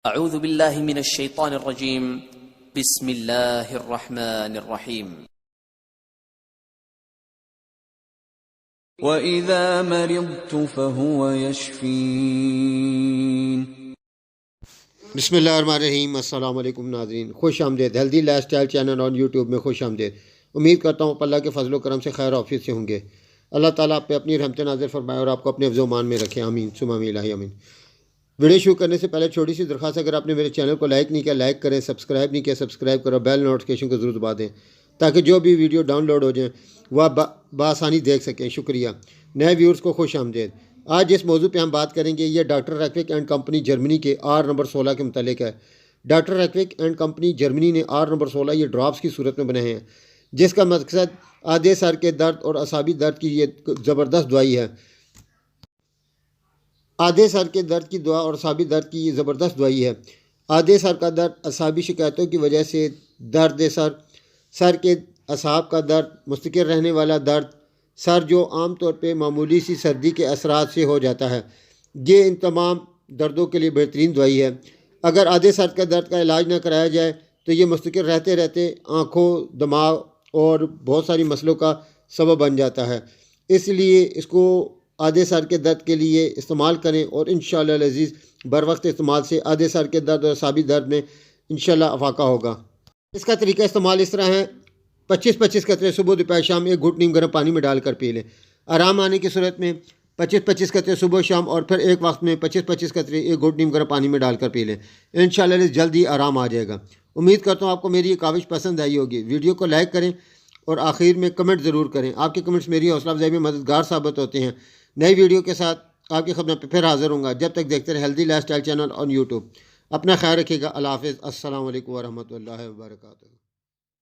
اعوذ باللہ من الشیطان الرجیم بسم اللہ الرحمن الرحیم وَإِذَا مَرِضْتُ فَهُوَ يَشْفِينِ۔ بسم اللہ الرحمن الرحیم۔ السلام علیکم ناظرین، خوش آمدید ہیلدی لائف سٹائل چینل اور یوٹیوب میں خوش آمدید۔ امید کرتا ہوں اللہ کے فضل و کرم سے خیر آفیت سے ہوں گے۔ اللہ تعالیٰ آپ پہ اپنی رحمت نازل فرمائے اور آپ کو اپنے حفظ و امان میں رکھے، آمین ثم آمین الہی آمین۔ ویڈیو شروع کرنے سے پہلے چھوٹی سی درخواست، اگر آپ نے میرے چینل کو لائک نہیں کیا لائک کریں، سبسکرائب نہیں کیا سبسکرائب کرو، بیل نوٹیفکیشن کو ضرور دبا دیں تاکہ جو بھی ویڈیو ڈاؤن لوڈ ہو جائیں وہ آپ بآسانی دیکھ سکیں۔ شکریہ۔ نئے ویورز کو خوش آمدید۔ آج جس موضوع پہ ہم بات کریں گے یہ ڈاکٹر ریکوک اینڈ کمپنی جرمنی کے آر نمبر 16 کے متعلق ہے۔ ڈاکٹر ریکوک اینڈ کمپنی جرمنی نے آر نمبر 16 یہ ڈراپس کی صورت میں بنائے ہیں، جس کا مقصد آدھے سر کے درد اور اعصابی درد کی یہ زبردست دوائی ہے۔ آدھے سر کے درد کی دوا اور اعصابی درد کی یہ زبردست دوائی ہے۔ آدھے سر کا درد، اعصابی شکایتوں کی وجہ سے درد سر، سر کے اعصاب کا درد، مستقل رہنے والا درد، سر جو عام طور پہ معمولی سی سردی کے اثرات سے ہو جاتا ہے، یہ ان تمام دردوں کے لیے بہترین دوائی ہے۔ اگر آدھے سر کا درد کا علاج نہ کرایا جائے تو یہ مستقل رہتے رہتے آنکھوں، دماغ اور بہت ساری مسئلوں کا سبب بن جاتا ہے۔ اس لیے اس کو آدھے سر کے درد کے لیے استعمال کریں اور انشاءاللہ العزیز بر وقت استعمال سے آدھے سر کے درد اور اعصابی درد میں انشاءاللہ افاقہ ہوگا۔ اس کا طریقہ استعمال اس طرح ہے: 25-25 قطرے صبح دوپہر شام ایک گھٹ نیم گرم پانی میں ڈال کر پی لیں۔ آرام آنے کی صورت میں 25-25 قطرے صبح شام اور پھر ایک وقت میں 25-25 قطرے ایک گھٹ نیم گرم پانی میں ڈال کر پی لیں۔ انشاءاللہ جلد ہی آرام آ جائے گا۔ امید کرتا ہوں آپ کو میری یہ کاوش پسند آئی ہوگی۔ ویڈیو کو لائک کریں اور آخر میں کمنٹ ضرور کریں۔ آپ کے کمنٹس میری حوصلہ افزائی میں مددگار ثابت ہوتے ہیں۔ نئی ویڈیو کے ساتھ آپ کی خدمت پہ پھر حاضر ہوں گا۔ جب تک دیکھتے رہیں ہیلدی لائف سٹائل چینل اور یوٹیوب۔ اپنا خیال رکھیے گا۔ اللہ حافظ۔ السلام علیکم ورحمۃ اللہ وبرکاتہ۔